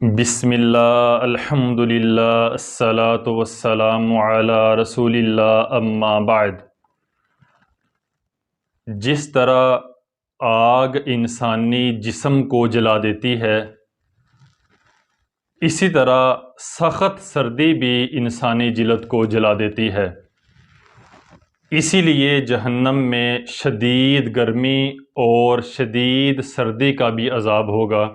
بسم اللہ الحمد للہ الصلاۃ والسلام علی رسول اللہ اما بعد۔ جس طرح آگ انسانی جسم کو جلا دیتی ہے، اسی طرح سخت سردی بھی انسانی جلد کو جلا دیتی ہے۔ اسی لیے جہنم میں شدید گرمی اور شدید سردی کا بھی عذاب ہوگا،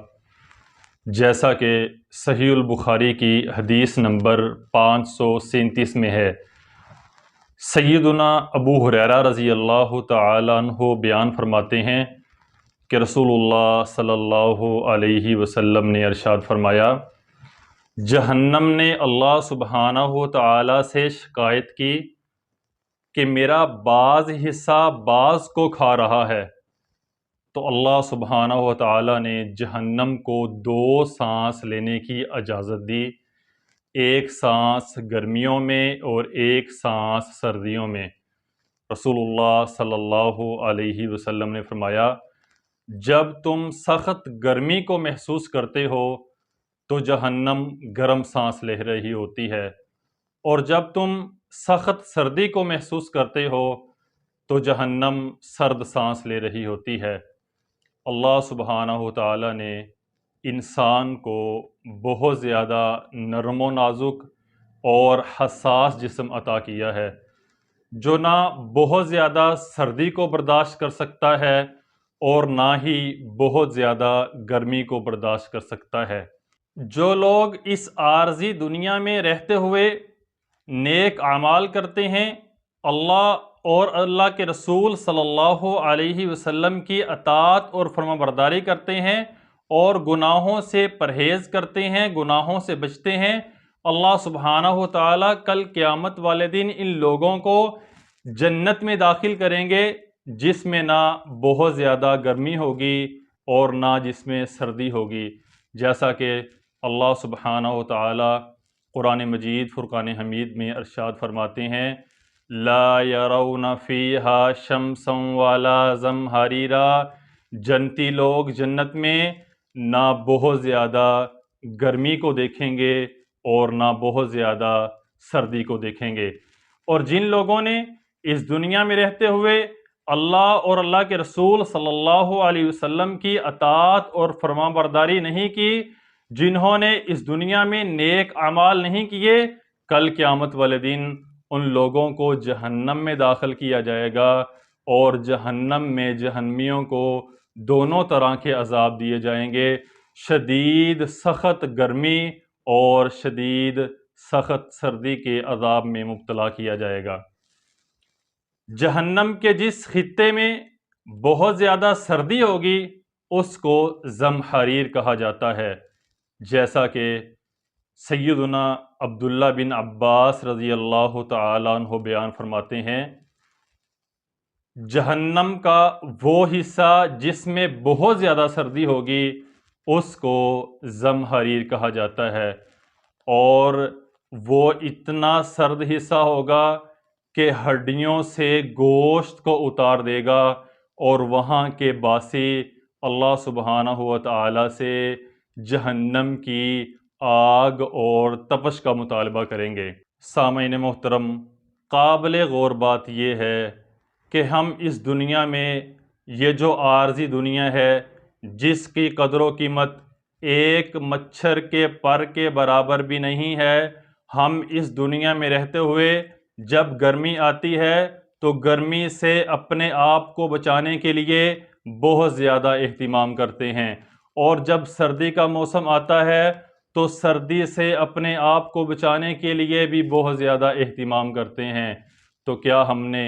جیسا کہ صحیح البخاری کی حدیث نمبر 537 میں ہے۔ سیدنا ابو ہریرہ رضی اللہ تعالی عنہ بیان فرماتے ہیں کہ رسول اللہ صلی اللہ علیہ وسلم نے ارشاد فرمایا، جہنم نے اللہ سبحانہ و تعالی سے شکایت کی کہ میرا بعض حصہ بعض کو کھا رہا ہے، تو اللہ سبحانہ و تعالی نے جہنم کو 2 سانس لینے کی اجازت دی، ایک سانس گرمیوں میں اور ایک سانس سردیوں میں۔ رسول اللہ صلی اللہ علیہ وسلم نے فرمایا، جب تم سخت گرمی کو محسوس کرتے ہو تو جہنم گرم سانس لے رہی ہوتی ہے، اور جب تم سخت سردی کو محسوس کرتے ہو تو جہنم سرد سانس لے رہی ہوتی ہے۔ اللہ سبحانہ و تعالی نے انسان کو بہت زیادہ نرم و نازک اور حساس جسم عطا کیا ہے، جو نہ بہت زیادہ سردی کو برداشت کر سکتا ہے اور نہ ہی بہت زیادہ گرمی کو برداشت کر سکتا ہے۔ جو لوگ اس عارضی دنیا میں رہتے ہوئے نیک اعمال کرتے ہیں، اللہ اور اللہ کے رسول صلی اللہ علیہ وسلم کی اطاعت اور فرمانبرداری کرتے ہیں اور گناہوں سے پرہیز کرتے ہیں، گناہوں سے بچتے ہیں، اللہ سبحانہ و تعالیٰ کل قیامت والے دن ان لوگوں کو جنت میں داخل کریں گے، جس میں نہ بہت زیادہ گرمی ہوگی اور نہ جس میں سردی ہوگی، جیسا کہ اللہ سبحانہ و تعالیٰ قرآن مجید فرقان حمید میں ارشاد فرماتے ہیں، لا یرون فیہا شمسا ولا زمہریرا، جنتی لوگ جنت میں نہ بہت زیادہ گرمی کو دیکھیں گے اور نہ بہت زیادہ سردی کو دیکھیں گے۔ اور جن لوگوں نے اس دنیا میں رہتے ہوئے اللہ اور اللہ کے رسول صلی اللہ علیہ وسلم کی اطاعت اور فرمانبرداری نہیں کی، جنہوں نے اس دنیا میں نیک اعمال نہیں کیے، کل قیامت والے دن ان لوگوں کو جہنم میں داخل کیا جائے گا، اور جہنم میں جہنمیوں کو دونوں طرح کے عذاب دیے جائیں گے، شدید سخت گرمی اور شدید سخت سردی کے عذاب میں مبتلا کیا جائے گا۔ جہنم کے جس خطے میں بہت زیادہ سردی ہوگی اس کو زمہریر کہا جاتا ہے، جیسا کہ سیدنا عبداللہ بن عباس رضی اللہ تعالیٰ عنہ بیان فرماتے ہیں، جہنم کا وہ حصہ جس میں بہت زیادہ سردی ہوگی اس کو زمہریر کہا جاتا ہے، اور وہ اتنا سرد حصہ ہوگا کہ ہڈیوں سے گوشت کو اتار دے گا، اور وہاں کے باسی اللہ سبحانہ و تعالی سے جہنم کی آگ اور تپش کا مطالبہ کریں گے۔ سامعین محترم، قابل غور بات یہ ہے کہ ہم اس دنیا میں یہ جو عارضی دنیا ہے، جس کی قدر و قیمت ایک مچھر کے پر کے برابر بھی نہیں ہے، ہم اس دنیا میں رہتے ہوئے جب گرمی آتی ہے تو گرمی سے اپنے آپ کو بچانے کے لیے بہت زیادہ اہتمام کرتے ہیں، اور جب سردی کا موسم آتا ہے تو سردی سے اپنے آپ کو بچانے کے لیے بھی بہت زیادہ اہتمام کرتے ہیں۔ تو کیا ہم نے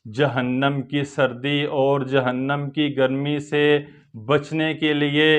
جہنم کی سردی اور جہنم کی گرمی سے بچنے کے لیے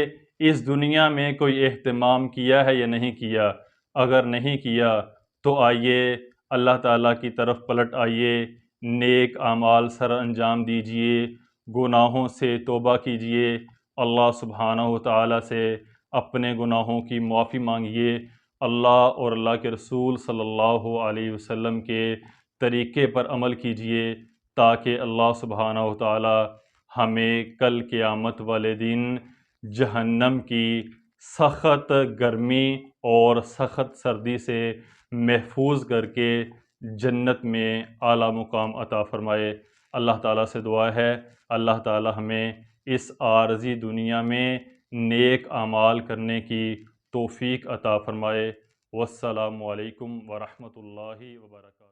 اس دنیا میں کوئی اہتمام کیا ہے یا نہیں کیا؟ اگر نہیں کیا تو آئیے اللہ تعالیٰ کی طرف پلٹ آئیے، نیک اعمال سر انجام دیجئے، گناہوں سے توبہ کیجئے، اللہ سبحانہ و تعالیٰ سے اپنے گناہوں کی معافی مانگیے، اللہ اور اللہ کے رسول صلی اللہ علیہ وسلم کے طریقے پر عمل کیجئے، تاکہ اللہ سبحانہ و تعالیٰ ہمیں کل قیامت والے دن جہنم کی سخت گرمی اور سخت سردی سے محفوظ کر کے جنت میں اعلیٰ مقام عطا فرمائے۔ اللہ تعالیٰ سے دعا ہے اللہ تعالیٰ ہمیں اس عارضی دنیا میں نیک اعمال کرنے کی توفیق عطا فرمائے۔ والسلام علیکم ورحمۃ اللہ وبرکاتہ۔